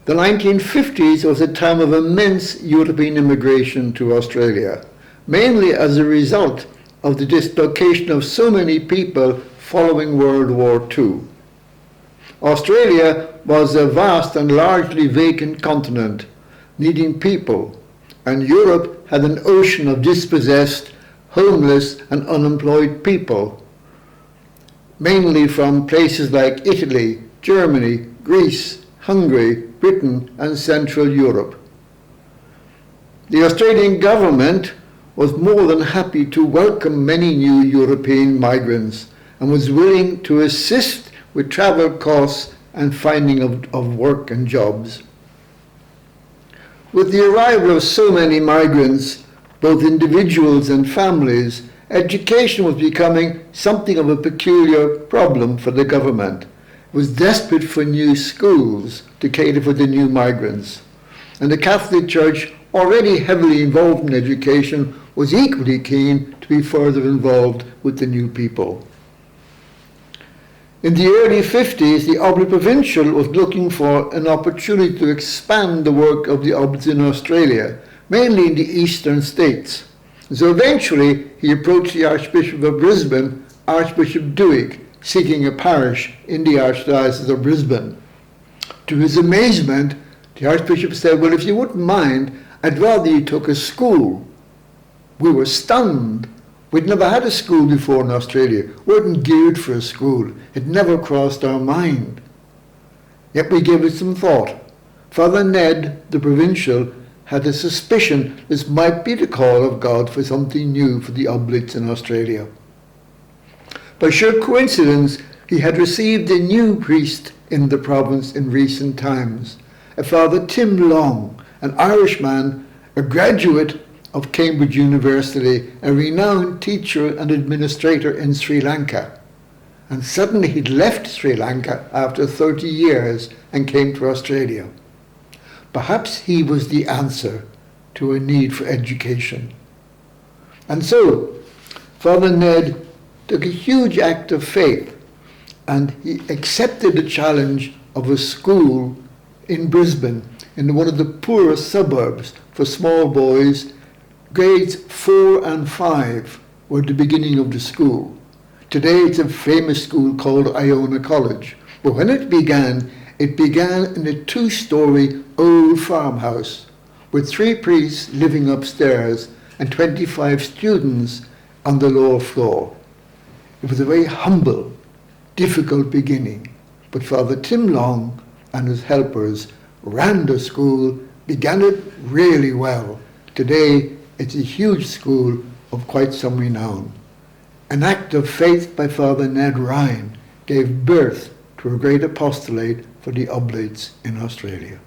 The 1950s was a time of immense European immigration to Australia, mainly as a result of the dislocation of so many people following World War II. Australia was a vast and largely vacant continent, needing people, and Europe had an ocean of dispossessed, homeless and unemployed people, mainly from places like Italy, Germany, Greece, Hungary, Britain and Central Europe. The Australian government was more than happy to welcome many new European migrants and was willing to assist with travel costs and finding of work and jobs. With the arrival of so many migrants, both individuals and families, education was becoming something of a peculiar problem for the government. It was desperate for new schools to cater for the new migrants. And the Catholic Church, already heavily involved in education, was equally keen to be further involved with the new people. In the early 50s, the Oblit Provincial was looking for an opportunity to expand the work of the Oblits in Australia, mainly in the eastern states. So eventually, he approached the Archbishop of Brisbane, Archbishop Duick, seeking a parish in the Archdiocese of Brisbane. To his amazement, the Archbishop said, "Well, if you wouldn't mind, I'd rather you took a school." We were stunned. We'd never had a school before in Australia. We weren't geared for a school. It never crossed our mind. Yet we gave it some thought. Father Ned, the provincial, had a suspicion this might be the call of God for something new for the Oblits in Australia. By sheer coincidence, he had received a new priest in the province in recent times, a Father Tim Long, an Irishman, a graduate of Cambridge University, a renowned teacher and administrator in Sri Lanka. And suddenly he'd left Sri Lanka after 30 years and came to Australia. Perhaps he was the answer to a need for education. And so, Father Ned took a huge act of faith and he accepted the challenge of a school in Brisbane, in one of the poorest suburbs for small boys. Grades 4 and 5 were the beginning of the school. Today it's a famous school called Iona College. But when it began in a 2-story old farmhouse with 3 priests living upstairs and 25 students on the lower floor. It was a very humble, difficult beginning, but Father Tim Long and his helpers ran the school, began it really well. Today, it's a huge school of quite some renown. An act of faith by Father Ned Ryan gave birth to a great apostolate for the Oblates in Australia.